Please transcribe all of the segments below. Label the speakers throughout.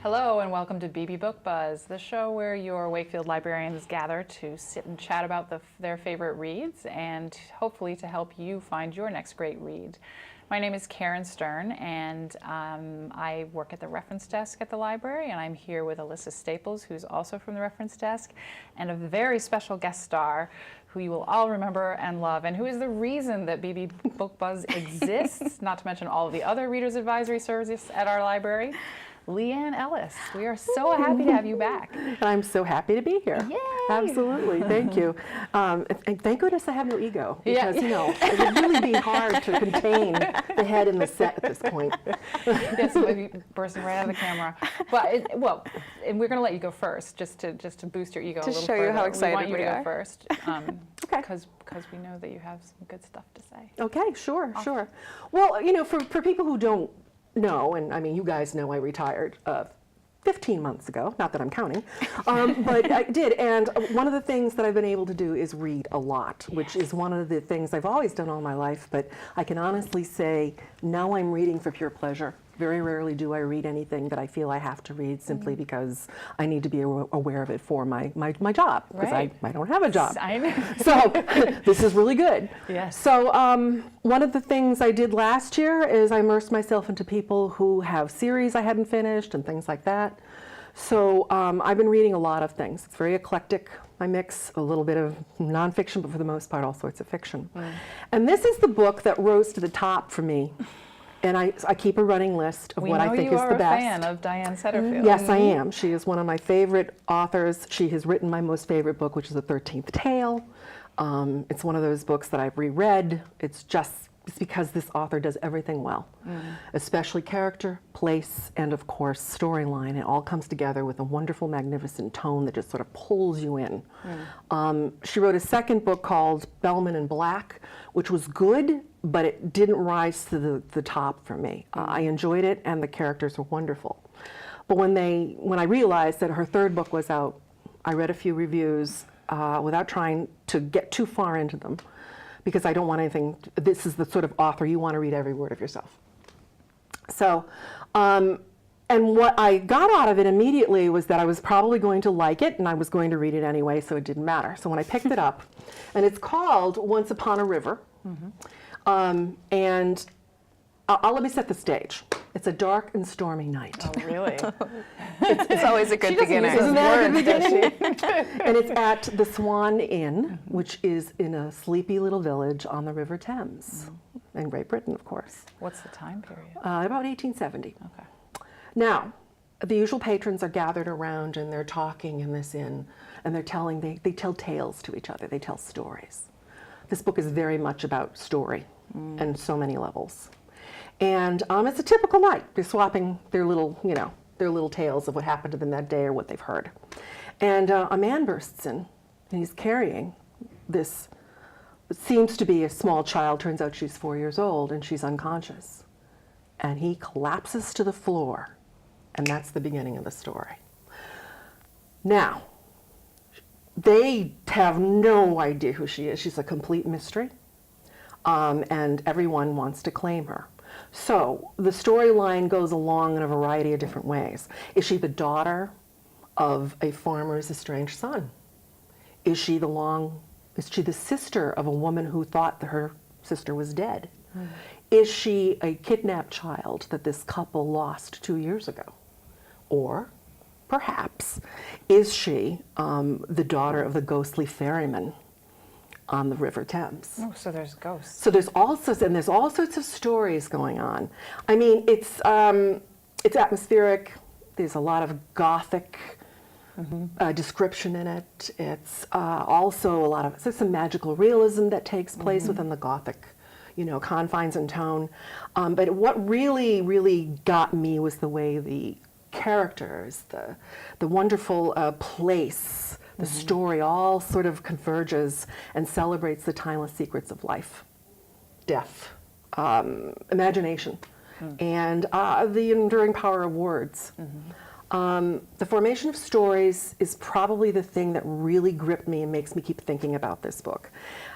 Speaker 1: Hello and welcome to Beebe Book Buzz, the show where your Wakefield librarians gather to sit and chat about their favorite reads and hopefully to help you find your next great read. My name is Karen Stern and I work at the reference desk at the library, and I'm here with Alyssa Staples, who's also from the reference desk, and a very special guest star who you will all remember and love, and who is the reason that Beebe Book Buzz exists, not to mention all of the other readers advisory services at our library. Leane Ellis, we are so happy to have you back.
Speaker 2: I'm so happy to be here.
Speaker 1: Yay!
Speaker 2: Absolutely, thank you. And thank goodness I have no ego, because you know, it would really be hard to contain the head in the set at this point.
Speaker 1: Yes, maybe bursting right out of the camera. But and we're going to let you go first, just to boost your ego a little further.
Speaker 3: To show you how excited
Speaker 1: we want you to
Speaker 3: are.
Speaker 1: go first,
Speaker 2: Okay.
Speaker 1: because we know that you have some good stuff to say.
Speaker 2: Okay, sure, sure. Well, you know, for people who don't know, and I mean, you guys know I retired 15 months ago, not that I'm counting, but I did, and one of the things that I've been able to do is read a lot, which is one of the things I've always done all my life, but I can honestly say now I'm reading for pure pleasure. Very rarely do I read anything that I feel I have to read simply because I need to be aware of it for my job, because I don't have a job.
Speaker 1: I know.
Speaker 2: So this is really good.
Speaker 1: Yes.
Speaker 2: So one of the things I did last year is I immersed myself into people who have series I hadn't finished and things like that. So I've been reading a lot of things. It's very eclectic. I mix a little bit of nonfiction, but for the most part, all sorts of fiction. And this is the book that rose to the top for me. And I keep a running list of what I think is the best.
Speaker 1: We know you are a fan of Diane Setterfield.
Speaker 2: Yes, I am. She is one of my favorite authors. She has written my most favorite book, which is The 13th Tale. It's one of those books that I've reread. It's because this author does everything well, especially character, place, and of course storyline. It all comes together with a wonderful, magnificent tone that just sort of pulls you in. She wrote a second book called Bellman in Black, which was good, but it didn't rise to the top for me. I enjoyed it, and the characters were wonderful. But when I realized that her third book was out, I read a few reviews without trying to get too far into them, because I don't want anything. This is the sort of author you want to read every word of yourself. So, and what I got out of it immediately was that I was probably going to like it, and I was going to read it anyway, so it didn't matter. So when I picked it up, and it's called Once Upon a River, and let me set the stage. It's a dark and stormy night.
Speaker 1: Oh, really?
Speaker 3: It's always a good beginning.
Speaker 2: Isn't that a good beginning? And it's at the Swan Inn, which is in a sleepy little village on the River Thames, in Great Britain, of course.
Speaker 1: What's the time period?
Speaker 2: About 1870.
Speaker 1: Okay.
Speaker 2: Now, the usual patrons are gathered around, and they're talking in this inn, and they're telling, they tell tales to each other. They tell stories. This book is very much about story, and so many levels. And it's a typical night. They're swapping their little, their little tales of what happened to them that day or what they've heard. And a man bursts in, and he's carrying this, what seems to be a small child. Turns out she's 4 years old, and she's unconscious. And he collapses to the floor, and that's the beginning of the story. Now, they have no idea who she is. She's a complete mystery, and everyone wants to claim her. So the storyline goes along in a variety of different ways. Is she the daughter of a farmer's estranged son? Is she the sister of a woman who thought that her sister was dead? Is she a kidnapped child that this couple lost 2 years ago? Or perhaps, is she the daughter of the ghostly ferryman on the River Thames?
Speaker 1: Oh, so there's ghosts.
Speaker 2: So there's all sorts of stories going on. I mean, it's atmospheric. There's a lot of Gothic description in it. It's also there's some magical realism that takes place within the Gothic, confines and tone. But what really, really got me was the way the characters, the wonderful place, the story all sort of converges and celebrates the timeless secrets of life, death, imagination, and the enduring power of words. The formation of stories is probably the thing that really gripped me and makes me keep thinking about this book.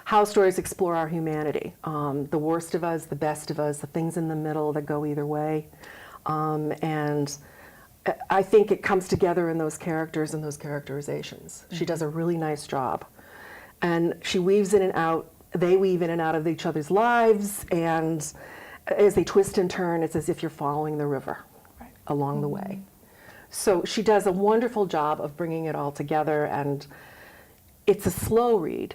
Speaker 2: How stories explore our humanity, the worst of us, the best of us, the things in the middle that go either way, and I think it comes together in those characters and those characterizations. She does a really nice job. And she weaves in and out, they weave in and out of each other's lives, and as they twist and turn, it's as if you're following the river along the way. So she does a wonderful job of bringing it all together, and it's a slow read.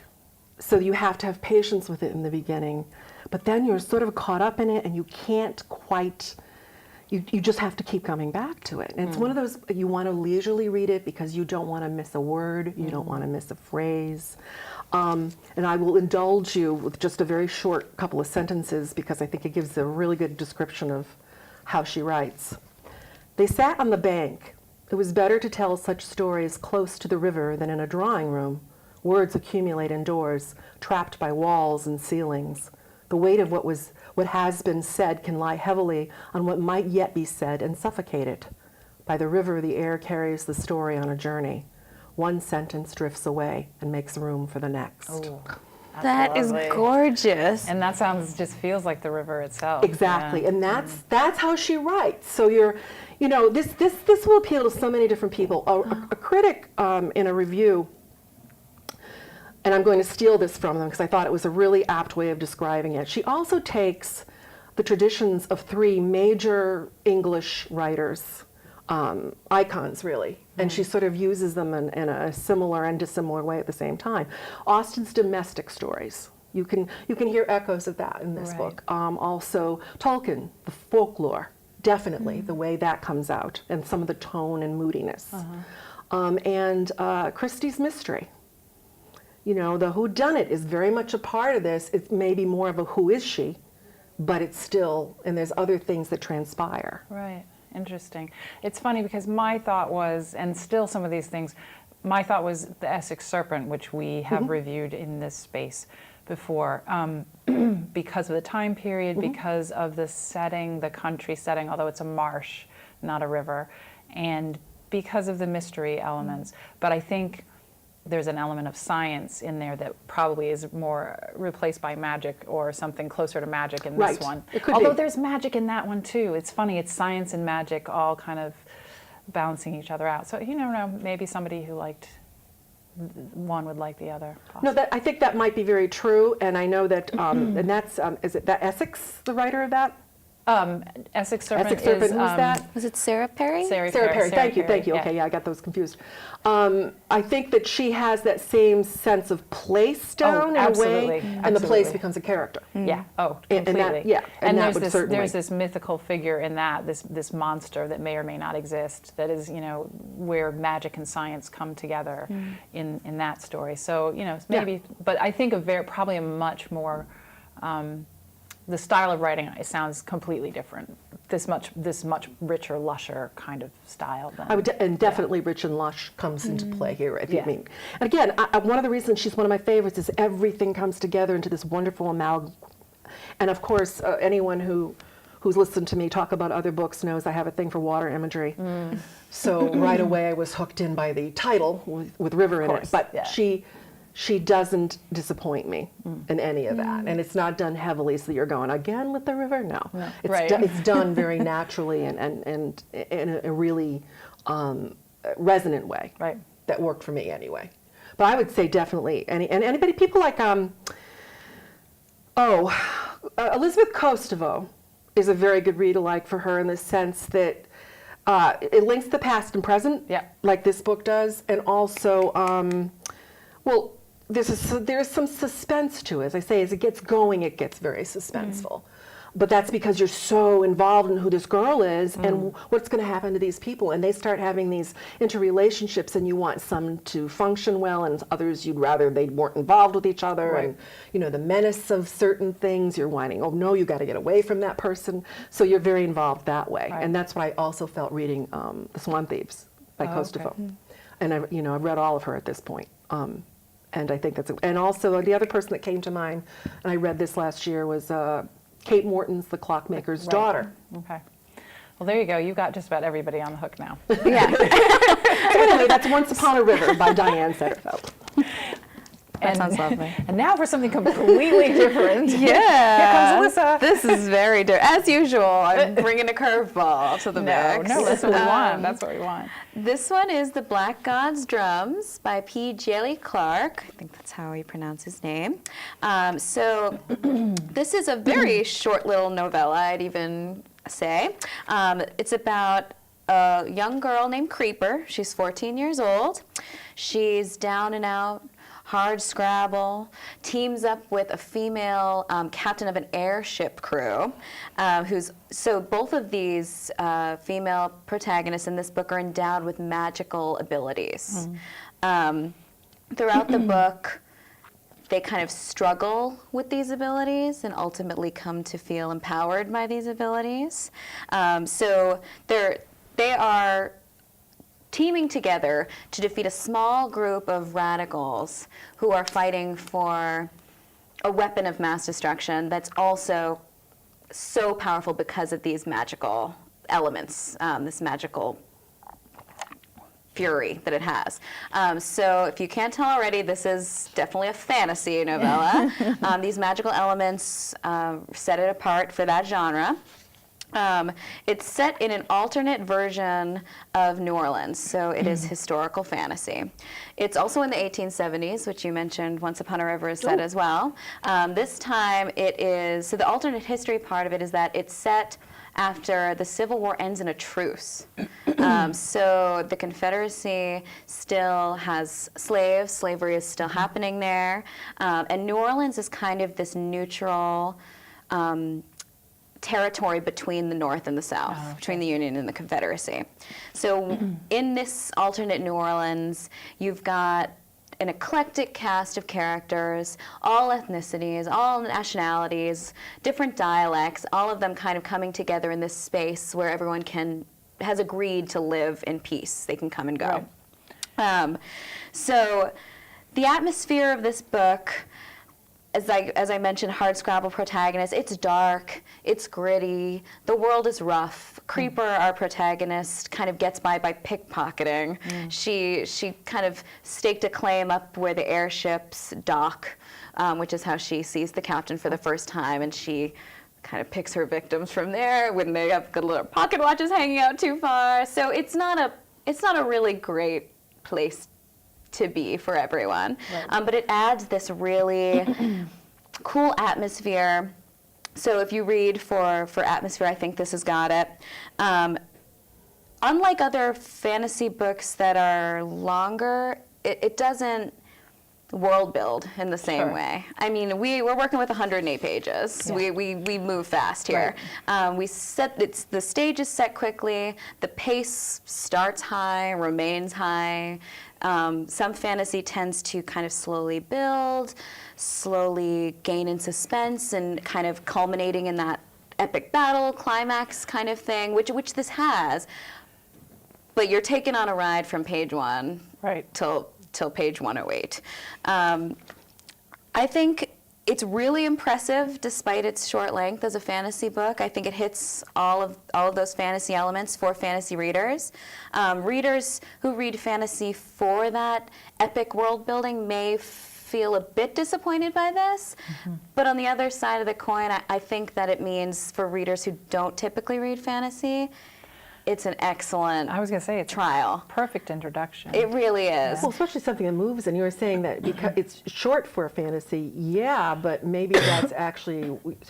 Speaker 2: So you have to have patience with it in the beginning, but then you're sort of caught up in it and you can't quite, you just have to keep coming back to it. And it's one of those, you want to leisurely read it because you don't want to miss a word, you don't want to miss a phrase. And I will indulge you with just a very short couple of sentences because I think it gives a really good description of how she writes. They sat on the bank. It was better to tell such stories close to the river than in a drawing room. Words accumulate indoors, trapped by walls and ceilings. The weight of what has been said can lie heavily on what might yet be said and suffocate it. By the river, the air carries the story on a journey. One sentence drifts away and makes room for the next.
Speaker 1: Oh,
Speaker 3: That is
Speaker 1: lovely.
Speaker 3: gorgeous.
Speaker 1: And that just feels like the river itself.
Speaker 2: Exactly,
Speaker 1: Yeah.
Speaker 2: and that's how she writes. So this will appeal to so many different people. A critic in a review, and I'm going to steal this from them because I thought it was a really apt way of describing it. She also takes the traditions of three major English writers, icons really, and she sort of uses them in a similar and dissimilar way at the same time. Austen's domestic stories. You can hear echoes of that in this
Speaker 1: Right.
Speaker 2: book. Also Tolkien, the folklore, definitely the way that comes out, and some of the tone and moodiness. And Christie's mystery. The whodunit is very much a part of this. It's maybe more of a who is she, but it's still, and there's other things that transpire.
Speaker 1: Right. Interesting. It's funny because my thought was, and still some of these things, my thought was the Essex Serpent, which we have reviewed in this space before, because of the time period, because of the setting, the country setting, although it's a marsh, not a river, and because of the mystery elements. But I think there's an element of science in there that probably is more replaced by magic or something closer to magic in
Speaker 2: Right.
Speaker 1: this one.
Speaker 2: It could
Speaker 1: Although
Speaker 2: be.
Speaker 1: there's magic in that one too. It's funny, it's science and magic all kind of balancing each other out. So you never know, maybe somebody who liked one would like the other.
Speaker 2: No, I think that might be very true, and I know that, and that's, is it that Essex, the writer of that?
Speaker 1: Essex Serpent
Speaker 2: Essex Serpent,
Speaker 1: is
Speaker 2: who's that?
Speaker 3: Was it Sarah Perry?
Speaker 1: Sarah
Speaker 2: Sarah Perry, thank you.
Speaker 1: yeah.
Speaker 2: Okay, yeah, I got those confused. I think that she has that same sense of place down in a
Speaker 1: absolutely,
Speaker 2: way, and the
Speaker 1: absolutely.
Speaker 2: place becomes a character.
Speaker 1: Yeah. Oh,
Speaker 2: And
Speaker 1: completely.
Speaker 2: that- yeah, and that would certainly-
Speaker 1: there's this mythical figure in that this monster that may or may not exist. That is where magic and science come together in that story. So maybe, but I think probably a much more. The style of writing, it sounds completely different. This much richer, lusher kind of style.
Speaker 2: And definitely Rich and Lush comes into play here, if you
Speaker 1: Yeah.
Speaker 2: mean. And again, one of the reasons she's one of my favorites is everything comes together into this wonderful amalgam. And of course, anyone who's listened to me talk about other books knows I have a thing for water imagery. So right away I was hooked in by the title with river in it.
Speaker 1: course,
Speaker 2: But
Speaker 1: yeah.
Speaker 2: she doesn't disappoint me in any of that. And it's not done heavily so you're going, again with the river? No. It's,
Speaker 1: Right.
Speaker 2: it's done very naturally and in a really resonant way.
Speaker 1: Right.
Speaker 2: That worked for me anyway. But I would say definitely, people like, Elizabeth Kostovo is a very good read-alike for her in the sense that it links the past and present,
Speaker 1: Yeah.
Speaker 2: like this book does, and also, there's some suspense to it. As I say, as it gets going, it gets very suspenseful. But that's because you're so involved in who this girl is and what's going to happen to these people. And they start having these interrelationships, and you want some to function well, and others you'd rather they weren't involved with each other.
Speaker 1: Right.
Speaker 2: And, the menace of certain things, you're whining, oh no, you got to get away from that person. So you're very involved that way.
Speaker 1: Right.
Speaker 2: And that's what I also felt reading The Swan Thieves by Kostovo.
Speaker 1: okay.
Speaker 2: And I've read all of her at this point. And I think and also the other person that came to mind, and I read this last year, was Kate Morton's The Clockmaker's
Speaker 1: Right.
Speaker 2: Daughter.
Speaker 1: Okay. Well, there you go. You got just about everybody on the hook now.
Speaker 3: Yeah.
Speaker 2: So anyway, that's Once Upon a River by Diane Setterfield.
Speaker 3: That sounds lovely.
Speaker 1: And now for something completely different.
Speaker 3: Yeah.
Speaker 1: Here comes Alyssa.
Speaker 3: This is very different. As usual, I'm bringing a curveball to the mix.
Speaker 1: No, that's what we want. That's what we want.
Speaker 3: This one is The Black God's Drums by Djeli Clark. I think that's how you pronounce his name. So this is a very short little novella, I'd even say. It's about a young girl named Creeper. She's 14 years old. She's down and out, hard scrabble, teams up with a female captain of an airship crew, so both of these female protagonists in this book are endowed with magical abilities. Throughout the book, they kind of struggle with these abilities and ultimately come to feel empowered by these abilities. So they are teaming together to defeat a small group of radicals who are fighting for a weapon of mass destruction that's also so powerful because of these magical elements, this magical fury that it has. So if you can't tell already, this is definitely a fantasy novella. These magical elements set it apart for that genre. It's set in an alternate version of New Orleans, so it is historical fantasy. It's also in the 1870s, which you mentioned Once Upon a River is set as well. This time it is, so the alternate history part of it is that it's set after the Civil War ends in a truce. So the Confederacy still has slaves, slavery is still happening there, and New Orleans is kind of this neutral territory between the North and the South, between the Union and the Confederacy. So in this alternate New Orleans, you've got an eclectic cast of characters, all ethnicities, all nationalities, different dialects, all of them kind of coming together in this space where everyone has agreed to live in peace. They can come and go. Right. So the atmosphere of this book, as I mentioned, hard scrabble protagonist, it's dark, it's gritty, the world is rough. Creeper, our protagonist, kind of gets by pickpocketing. She kind of staked a claim up where the airships dock, which is how she sees the captain for the first time, and she kind of picks her victims from there when they have good little pocket watches hanging out too far. So it's not a really great place to be for everyone. Right. But it adds this really cool atmosphere. So if you read for atmosphere, I think this has got it. Unlike other fantasy books that are longer, it doesn't world build in the same way. I mean, we're working with 108 pages. Yeah. We move fast here. Right. The stage is set quickly. The pace starts high, remains high. Some fantasy tends to kind of slowly build, slowly gain in suspense, and kind of culminating in that epic battle, climax kind of thing, which this has. But you're taken on a ride from page 1 till page 108. I think it's really impressive despite its short length as a fantasy book. I think it hits all of those fantasy elements for fantasy readers. Readers who read fantasy for that epic world building may feel a bit disappointed by this, but on the other side of the coin, I think that it means for readers who don't typically read fantasy, it's an excellent it's trial.
Speaker 1: Perfect introduction.
Speaker 3: It really is.
Speaker 2: Well, especially something that moves, and you were saying that because it's short for a fantasy, but maybe that's actually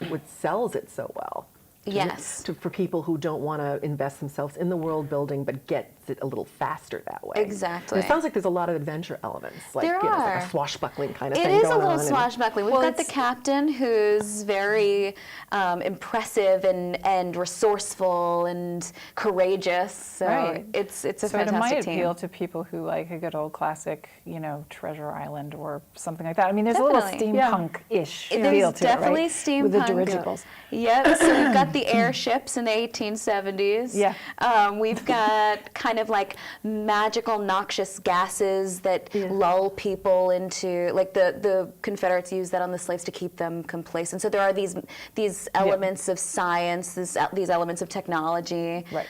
Speaker 2: what sells it so well.
Speaker 3: Yes.
Speaker 2: For people who don't want to invest themselves in the world building, but gets it a little faster that way.
Speaker 3: Exactly.
Speaker 2: And it sounds like there's a lot of adventure elements, like,
Speaker 3: there are.
Speaker 2: Like a swashbuckling kind of thing.
Speaker 3: It is a little swashbuckling. We've got the captain who's very impressive and resourceful and courageous. So it's a fantastic
Speaker 1: it might
Speaker 3: team.
Speaker 1: appeal to people who like a good old classic, Treasure Island or something like that. I mean, there's a little steampunk-ish feel to it, right?
Speaker 3: Definitely steampunk.
Speaker 1: With the dirigibles.
Speaker 3: Yep. So we've got the airships in the 1870s.
Speaker 1: Yeah.
Speaker 3: We've got kind kind of like magical noxious gases that lull people into, like the Confederates used that on the slaves to keep them complacent. So there are these elements of science, these elements of technology.
Speaker 1: Right.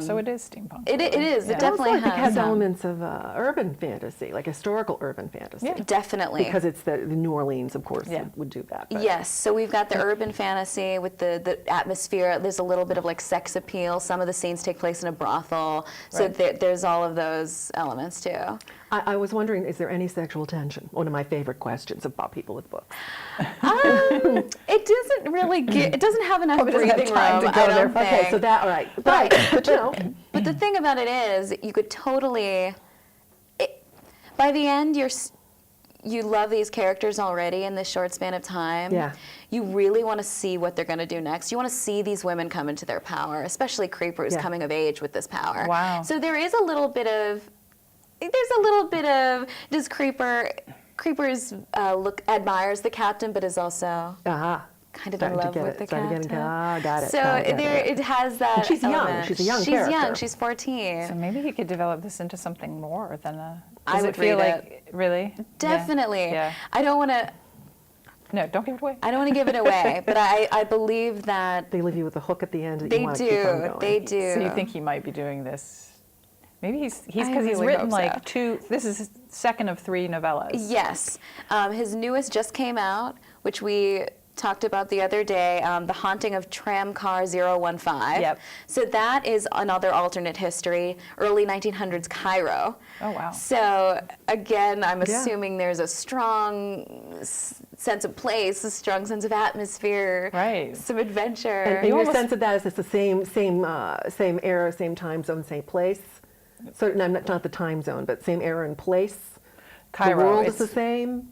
Speaker 1: So it is steampunk.
Speaker 3: It is.
Speaker 1: Yeah.
Speaker 3: It definitely
Speaker 2: It has
Speaker 3: has
Speaker 2: elements of urban fantasy, like historical urban fantasy.
Speaker 1: Yeah.
Speaker 3: definitely.
Speaker 2: Because it's the New Orleans, of course,
Speaker 1: Yeah.
Speaker 2: would do that. But.
Speaker 3: Yes, so we've got the urban fantasy with the atmosphere. There's a little bit of like sex appeal. Some of the scenes take place in a brothel. So
Speaker 1: Right.
Speaker 3: there's all of those elements too.
Speaker 2: I was wondering, is there any sexual tension? One of my favorite questions about people with books.
Speaker 3: It doesn't really it doesn't have enough
Speaker 1: Probably doesn't have
Speaker 3: breathing
Speaker 1: time
Speaker 3: room,
Speaker 1: to go
Speaker 3: I don't
Speaker 1: there.
Speaker 3: think.
Speaker 2: Okay, so that, all right.
Speaker 3: But-
Speaker 2: But you know,
Speaker 3: But the thing about it is, you could totally, by the end, you love these characters already in this short span of time.
Speaker 2: Yeah.
Speaker 3: You really want to see what they're going to do next. You want to see these women come into their power, especially Creeper who's
Speaker 2: Yeah.
Speaker 3: coming of age with this power.
Speaker 1: Wow.
Speaker 3: So there is a little bit of, does Creeper's admires the captain, but is also kind of in
Speaker 2: Starting to
Speaker 3: love
Speaker 2: get
Speaker 3: with
Speaker 2: it,
Speaker 3: the
Speaker 2: starting to
Speaker 3: captain.
Speaker 2: get it. Got it.
Speaker 3: So
Speaker 2: got it, got
Speaker 3: it has that.
Speaker 2: And she's young.
Speaker 3: element.
Speaker 2: She's a young
Speaker 3: She's
Speaker 2: character.
Speaker 3: young. She's 14.
Speaker 1: So maybe he could develop this into something more than a.
Speaker 3: I
Speaker 1: Does
Speaker 3: would
Speaker 1: it feel
Speaker 3: read
Speaker 1: like really? Yeah.
Speaker 3: Definitely.
Speaker 1: Yeah.
Speaker 3: I don't want to.
Speaker 1: No, don't give it away.
Speaker 3: I don't want to give it away, but I believe that
Speaker 2: They leave you with a hook at the end that
Speaker 3: they
Speaker 2: you want to keep on
Speaker 3: do.
Speaker 2: going.
Speaker 3: They do.
Speaker 1: So you think he might be doing this? Maybe he's
Speaker 3: I
Speaker 1: because he's
Speaker 3: really
Speaker 1: written
Speaker 3: hope
Speaker 1: like
Speaker 3: so.
Speaker 1: 2. This is his second of 3 novellas.
Speaker 3: Yes. His newest just came out, which we talked about the other day, The Haunting of Tramcar 015.
Speaker 1: Yep.
Speaker 3: So that is another alternate history, early 1900s Cairo.
Speaker 1: Oh wow.
Speaker 3: So again, I'm
Speaker 2: Yeah.
Speaker 3: assuming there's a strong sense of place, a strong sense of atmosphere,
Speaker 1: Right.
Speaker 3: some adventure.
Speaker 2: And your
Speaker 1: almost-
Speaker 2: sense of that is it's the same era, same time zone, same place. So no, not the time zone, but same era and place.
Speaker 1: Cairo,
Speaker 2: The world is
Speaker 1: it's-
Speaker 2: the same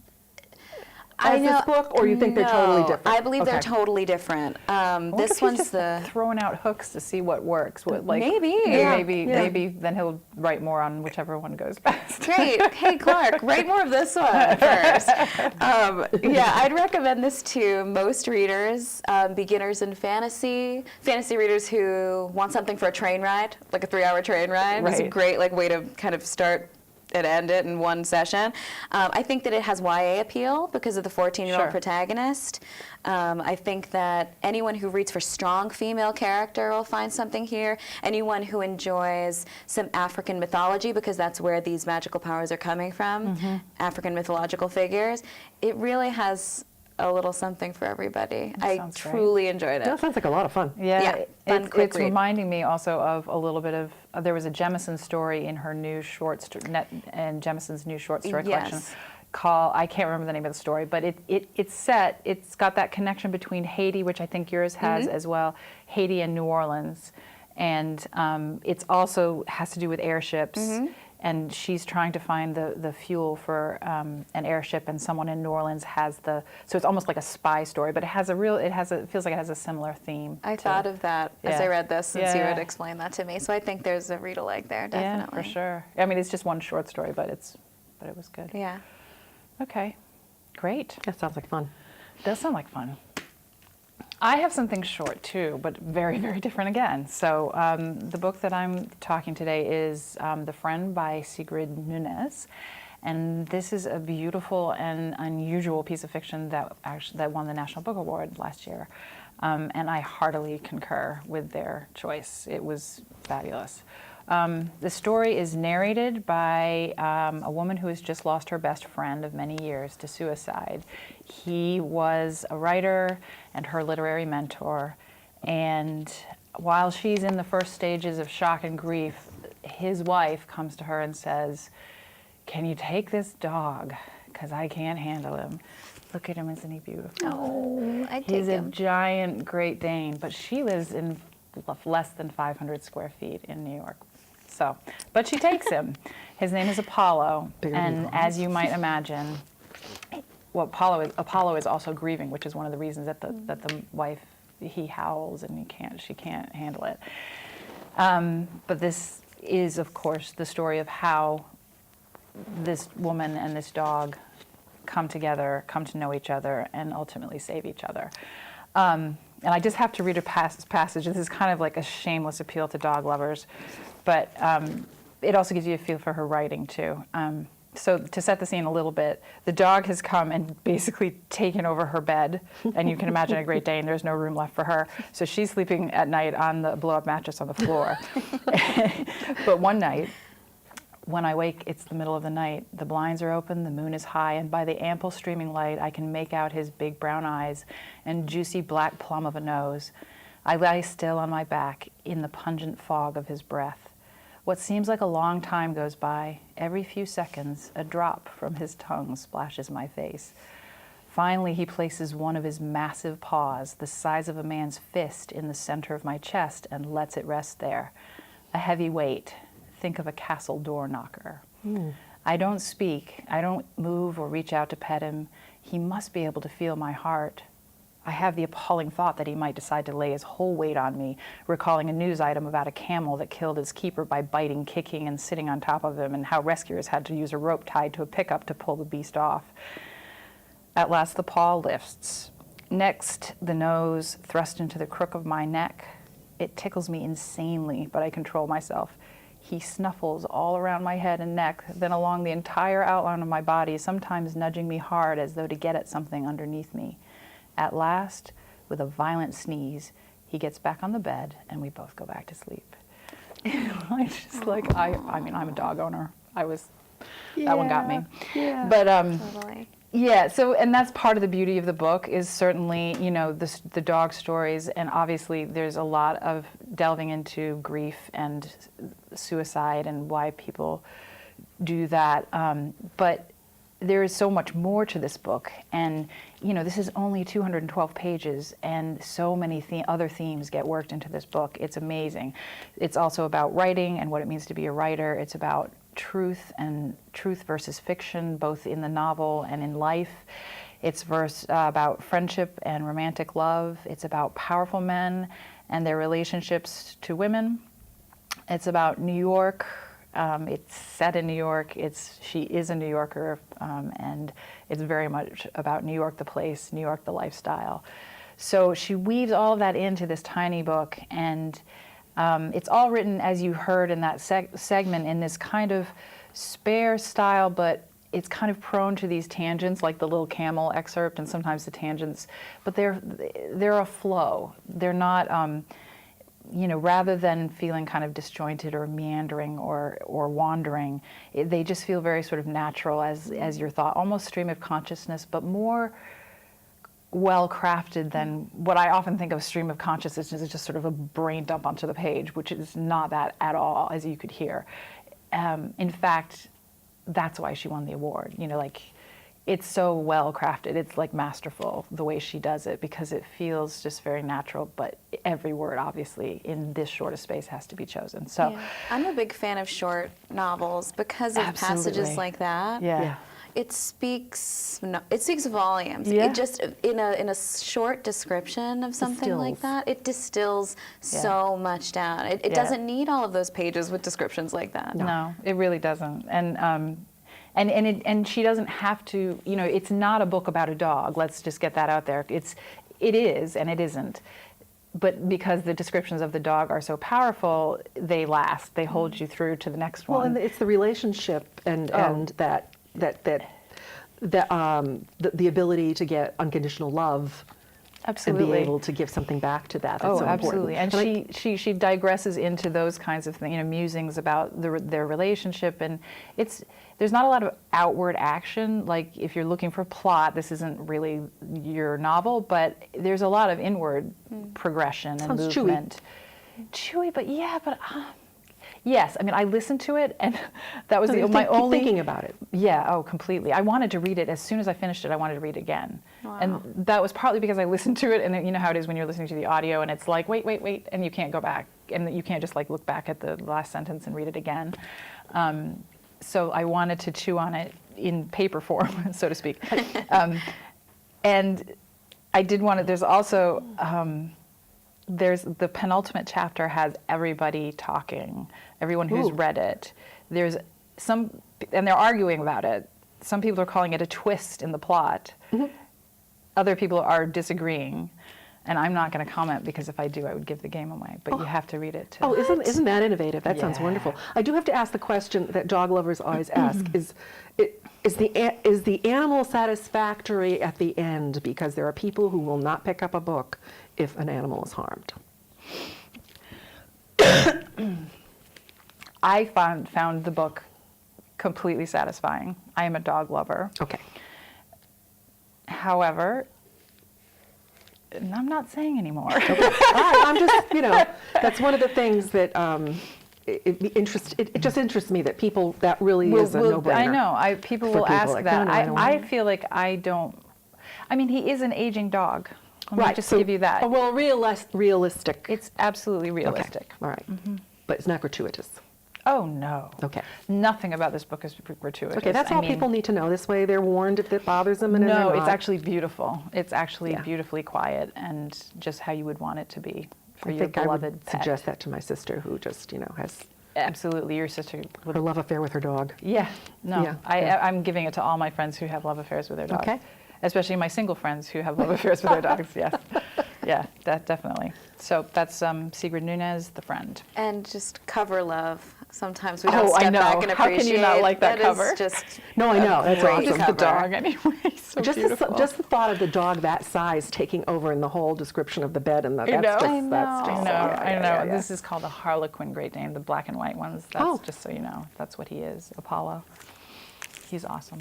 Speaker 3: I
Speaker 2: as
Speaker 3: know-
Speaker 2: this book, or you think they're totally
Speaker 3: no,
Speaker 2: different?
Speaker 3: I believe they're
Speaker 2: Okay.
Speaker 3: totally different.
Speaker 1: I wonder
Speaker 3: This
Speaker 1: if he's
Speaker 3: one's
Speaker 1: just
Speaker 3: the.
Speaker 1: throwing out hooks to see what works. What, like,
Speaker 3: Maybe.
Speaker 1: and
Speaker 3: Yeah.
Speaker 1: maybe then he'll write more on whichever one goes best.
Speaker 3: Great. Hey, Clark, write more of this one first. Yeah, I'd recommend this to most readers, beginners in fantasy readers who want something for a train ride, like a 3-hour train ride. It's a
Speaker 1: Right.
Speaker 3: great way to kind of start and end it in one session. I think that it has YA appeal because of the 14-year-old
Speaker 1: Sure.
Speaker 3: protagonist. I think that anyone who reads for strong female character will find something here. Anyone who enjoys some African mythology, because that's where these magical powers are coming from, African mythological figures. It really has a little something for everybody. I
Speaker 1: sounds great.
Speaker 3: truly enjoyed it.
Speaker 2: That sounds like a lot of fun.
Speaker 3: Yeah, fun, quick
Speaker 1: it's
Speaker 3: read.
Speaker 1: reminding me also of a little bit of there was a Jemison story in her new and Jemison's new short story collection
Speaker 3: Yes.
Speaker 1: called, I can't remember the name of the story, but it's got that connection between Haiti, which I think yours has as well, Haiti and New Orleans, and it's also has to do with airships. And she's trying to find the fuel for an airship, and someone in New Orleans has so it's almost like a spy story, but it feels like it has a similar theme.
Speaker 3: I thought of that as
Speaker 1: Yeah.
Speaker 3: I read this, since you
Speaker 1: Yeah.
Speaker 3: had explained that to me. So I think there's a read-alike there, definitely.
Speaker 1: Yeah, for sure. I mean, it's just one short story, but it was good.
Speaker 3: Yeah.
Speaker 1: Okay, great.
Speaker 2: That sounds like fun.
Speaker 1: Does sound like fun. I have something short too, but very, very different again. So the book that I'm talking today is The Friend by Sigrid Nunez. And this is a beautiful and unusual piece of fiction that won the National Book Award last year. And I heartily concur with their choice. It was fabulous. The story is narrated by a woman who has just lost her best friend of many years to suicide. He was a writer and her literary mentor. And while she's in the first stages of shock and grief, his wife comes to her and says, "Can you take this dog? Because I can't handle him. Look at him, isn't he beautiful?"
Speaker 3: Oh, I'd
Speaker 1: He's
Speaker 3: take
Speaker 1: a
Speaker 3: him.
Speaker 1: giant Great Dane, but she lives in less than 500 square feet in New York. So, but she takes him. His name is Apollo,
Speaker 2: Bigger than
Speaker 1: and
Speaker 2: Mom.
Speaker 1: as you might imagine, well, Apollo is also grieving, which is one of the reasons that the wife, he howls and she can't handle it. But this is, of course, the story of how this woman and this dog come together, come to know each other, and ultimately save each other. And I just have to read a passage. This is kind of like a shameless appeal to dog lovers. but it also gives you a feel for her writing too. So to set the scene a little bit, the dog has come and basically taken over her bed, and you can imagine a Great Dane, there's no room left for her. So she's sleeping at night on the blow-up mattress on the floor. But one night, when I wake, it's the middle of the night. The blinds are open, the moon is high, and by the ample streaming light, I can make out his big brown eyes and juicy black plum of a nose. I lie still on my back in the pungent fog of his breath. What seems like a long time goes by. Every few seconds, a drop from his tongue splashes my face. Finally, he places one of his massive paws, the size of a man's fist, in the center of my chest and lets it rest there. A heavy weight. Think of a castle door knocker. I don't speak. I don't move or reach out to pet him. He must be able to feel my heart. I have the appalling thought that he might decide to lay his whole weight on me, recalling a news item about a camel that killed its keeper by biting, kicking, and sitting on top of him, and how rescuers had to use a rope tied to a pickup to pull the beast off. At last the paw lifts. Next, the nose thrust into the crook of my neck. It tickles me insanely, but I control myself. He snuffles all around my head and neck, then along the entire outline of my body, sometimes nudging me hard as though to get at something underneath me. At last, with a violent sneeze, he gets back on the bed and we both go back to sleep. I just like, I mean, I'm a dog owner. That one got me.
Speaker 2: Yeah.
Speaker 1: But
Speaker 3: Totally.
Speaker 1: yeah, so, and that's part of the beauty of the book is certainly, you know, the dog stories, and obviously there's a lot of delving into grief and suicide and why people do that. But there is so much more to this book, and you know, this is only 212 pages, and so many other themes get worked into this book. It's amazing. It's also about writing and what it means to be a writer. It's about truth and truth versus fiction, both in the novel and in life. It's about friendship and romantic love. It's about powerful men and their relationships to women. It's about New York. It's set in New York. She is a New Yorker, and it's very much about New York the place, New York the lifestyle. So she weaves all of that into this tiny book, and it's all written, as you heard in that segment, in this kind of spare style, but it's kind of prone to these tangents, like the little camel excerpt, and sometimes the tangents, but they're a flow. They're not, you know, rather than feeling kind of disjointed or meandering or wandering, they just feel very sort of natural as your thought, almost stream of consciousness, but more well-crafted than what I often think of stream of consciousness as just sort of a brain dump onto the page, which is not that at all, as you could hear. In fact, that's why she won the award. You know, like, it's so well-crafted. It's like masterful the way she does it, because it feels just very natural, but every word, obviously, in this short a space has to be chosen. So
Speaker 3: Yeah. I'm a big fan of short novels because of passages like that.
Speaker 1: Yeah.
Speaker 3: It speaks volumes.
Speaker 1: Yeah.
Speaker 3: It just in a short description of something like that, it distills so much down. It doesn't need all of those pages with descriptions like that.
Speaker 1: No, it really doesn't. And she doesn't have to, you know, it's not a book about a dog. Let's just get that out there. It is and it isn't. But because the descriptions of the dog are so powerful, they last. They hold you through to the next one.
Speaker 2: Well, and it's the relationship and the ability to get unconditional love.
Speaker 1: Absolutely.
Speaker 2: And be able to give something back to that. That's so
Speaker 1: absolutely.
Speaker 2: important.
Speaker 1: And she digresses into those kinds of things, you know, musings about their relationship, and there's not a lot of outward action. Like, if you're looking for plot, this isn't really your novel, but there's a lot of inward progression and
Speaker 2: Sounds
Speaker 1: movement. Chewy, but yes. I mean, I listened to it, and that was my only
Speaker 2: thinking about it.
Speaker 1: Yeah. Oh, completely. I wanted to read it as soon as I finished it. I wanted to read it again, and that was partly because I listened to it, and then, you know how it is when you're listening to the audio, and it's like wait, and you can't go back, and you can't just like look back at the last sentence and read it again. So I wanted to chew on it in paper form, so to speak, and I did want to. There's also. There's the penultimate chapter has everybody talking, everyone who's read it. There's some, and they're arguing about it. Some people are calling it a twist in the plot. Mm-hmm. Other people are disagreeing. And I'm not going to comment because if I do, I would give the game away. But you have to read it too.
Speaker 2: Oh, isn't that innovative? That sounds
Speaker 1: Yeah.
Speaker 2: wonderful. I do have to ask the question that dog lovers always ask: is the animal satisfactory at the end? Because there are people who will not pick up a book if an animal is harmed.
Speaker 1: I found the book completely satisfying. I am a dog lover.
Speaker 2: Okay.
Speaker 1: However, I'm not saying anymore.
Speaker 2: I'm just, that's one of the things that it just interests me that people, that really is a no-brainer.
Speaker 1: I know. People
Speaker 2: for
Speaker 1: will
Speaker 2: people
Speaker 1: ask
Speaker 2: like,
Speaker 1: that.
Speaker 2: no, I don't
Speaker 1: I
Speaker 2: want
Speaker 1: feel like I don't. I mean, he is an aging dog. Let me
Speaker 2: Right,
Speaker 1: just
Speaker 2: so-
Speaker 1: give you that.
Speaker 2: Well, realistic.
Speaker 1: It's absolutely realistic.
Speaker 2: All right. But it's not gratuitous.
Speaker 1: Oh, no.
Speaker 2: Okay.
Speaker 1: Nothing about this book is gratuitous.
Speaker 2: Okay, that's
Speaker 1: I
Speaker 2: all
Speaker 1: mean,
Speaker 2: people need to know. This way they're warned if it bothers them. And
Speaker 1: No,
Speaker 2: they're
Speaker 1: it's
Speaker 2: not.
Speaker 1: actually beautiful. It's actually
Speaker 2: Yeah.
Speaker 1: beautifully quiet and just how you would want it to be for
Speaker 2: I
Speaker 1: your
Speaker 2: think I
Speaker 1: beloved
Speaker 2: would
Speaker 1: pet.
Speaker 2: suggest that to my sister who just, has
Speaker 1: Absolutely, your sister would.
Speaker 2: her love affair with her dog.
Speaker 1: Yeah, no,
Speaker 2: Yeah,
Speaker 1: I'm giving it to all my friends who have love affairs with their dogs.
Speaker 2: Okay.
Speaker 1: Especially my single friends who have love affairs with their dogs. Yes, yeah, that definitely. So that's Sigrid Nunez, The Friend.
Speaker 3: And just cover love. Sometimes we don't
Speaker 1: Oh, I
Speaker 3: step back
Speaker 1: know.
Speaker 3: and
Speaker 1: How can
Speaker 3: appreciate.
Speaker 1: you not like that
Speaker 3: is
Speaker 1: cover?
Speaker 3: just
Speaker 2: No, I know. That's
Speaker 3: great
Speaker 2: awesome.
Speaker 1: Just the
Speaker 3: cover.
Speaker 1: dog, anyway. So
Speaker 2: Just
Speaker 1: beautiful.
Speaker 2: just the thought of the dog that size taking over in the whole description of the bed and that's
Speaker 1: I know.
Speaker 2: just,
Speaker 3: I know.
Speaker 2: that's just
Speaker 1: I know,
Speaker 2: yeah,
Speaker 1: I know.
Speaker 2: yeah, yeah.
Speaker 1: This is called a Harlequin Great Dane, the black and white ones. That's
Speaker 2: Oh.
Speaker 1: just so you know. That's what he is, Apollo. He's awesome.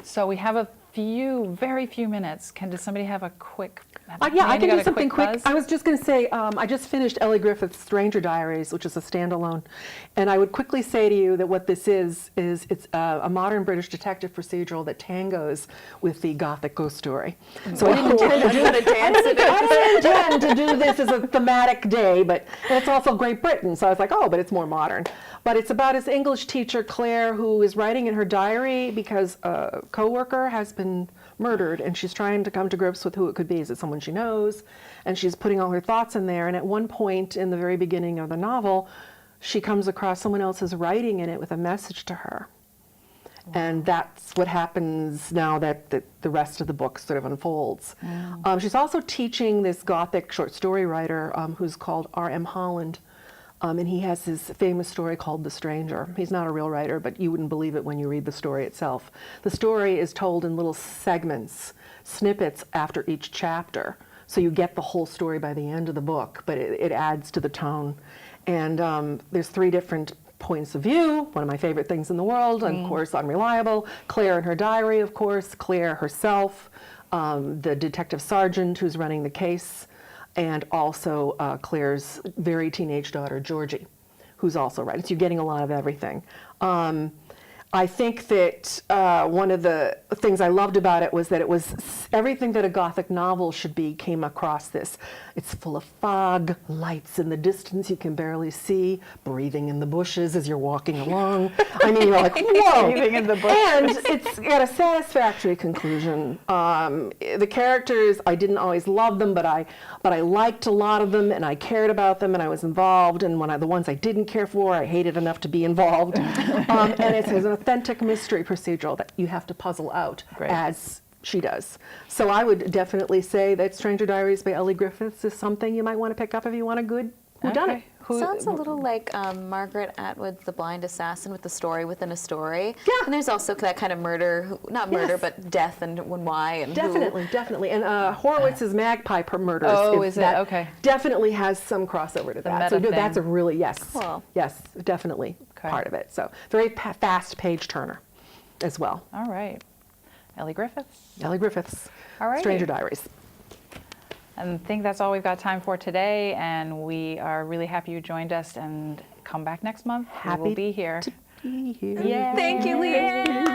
Speaker 1: So we have very few minutes. Does somebody have a quick?
Speaker 2: Yeah, I
Speaker 1: Diane, you
Speaker 2: can
Speaker 1: got
Speaker 2: do
Speaker 1: a
Speaker 2: something quick.
Speaker 1: buzz?
Speaker 2: I was just going to say, I just finished Elly Griffiths' Stranger Diaries, which is a standalone. And I would quickly say to you that what this is it's a modern British detective procedural that tangos with the Gothic ghost story. So I didn't intend to do
Speaker 3: Put a dance in it.
Speaker 2: I didn't intend to do this as a thematic day, but it's also Great Britain. So I was like, oh, but it's more modern. But it's about his English teacher, Claire, who is writing in her diary because a coworker has been murdered, and she's trying to come to grips with who it could be. Is it someone she knows? And she's putting all her thoughts in there. And at one point in the very beginning of the novel, she comes across someone else's writing in it with a message to her. Wow. And that's what happens now that the rest of the book sort of unfolds. Wow. She's also teaching this Gothic short story writer who's called R.M. Holland. And he has his famous story called The Stranger. He's not a real writer, but you wouldn't believe it when you read the story itself. The story is told in little segments, snippets after each chapter. So you get the whole story by the end of the book, but it adds to the tone. And there's 3 different points of view, one of my favorite things in the world, and of course, unreliable. Claire in her diary, of course, Claire herself, the detective sergeant who's running the case, and also Claire's very teenage daughter, Georgie, who's also writing. So you're getting a lot of everything. I think that one of the things I loved about it was that it was everything that a Gothic novel should be came across this. It's full of fog, lights in the distance you can barely see, breathing in the bushes as you're walking along. I mean, you're like, whoa!
Speaker 1: Breathing in the bushes.
Speaker 2: And it's got a satisfactory conclusion. The characters, I didn't always love them, but I liked a lot of them, and I cared about them, and I was involved. And the ones I didn't care for, I hated enough to be involved. And it's an authentic mystery procedural that you have to puzzle out as she does. So I would definitely say that Stranger Diaries by Elly Griffiths is something you might want to pick up if you want a good whodunit.
Speaker 3: Sounds a little like Margaret Atwood's The Blind Assassin with the story within a story.
Speaker 2: Yeah.
Speaker 3: And there's also that kind of murder, not murder,
Speaker 2: Yes.
Speaker 3: but death and why and
Speaker 2: Definitely. And Horowitz's Magpie Murders.
Speaker 1: Oh, is it?
Speaker 2: that
Speaker 1: Okay.
Speaker 2: Definitely has some crossover to that. So
Speaker 1: meta
Speaker 2: that's a
Speaker 1: thing.
Speaker 2: really, yes.
Speaker 3: Cool.
Speaker 2: Yes, definitely
Speaker 1: Okay.
Speaker 2: part of it. So very fast page turner as well.
Speaker 1: All right. Elly Griffiths.
Speaker 2: Elly Griffiths.
Speaker 1: All righty.
Speaker 2: Stranger Diaries.
Speaker 1: And I think that's all we've got time for today. And we are really happy you joined us. And come back next month. We will be here.
Speaker 2: Be here.
Speaker 1: Yay.
Speaker 3: Thank you, Leane.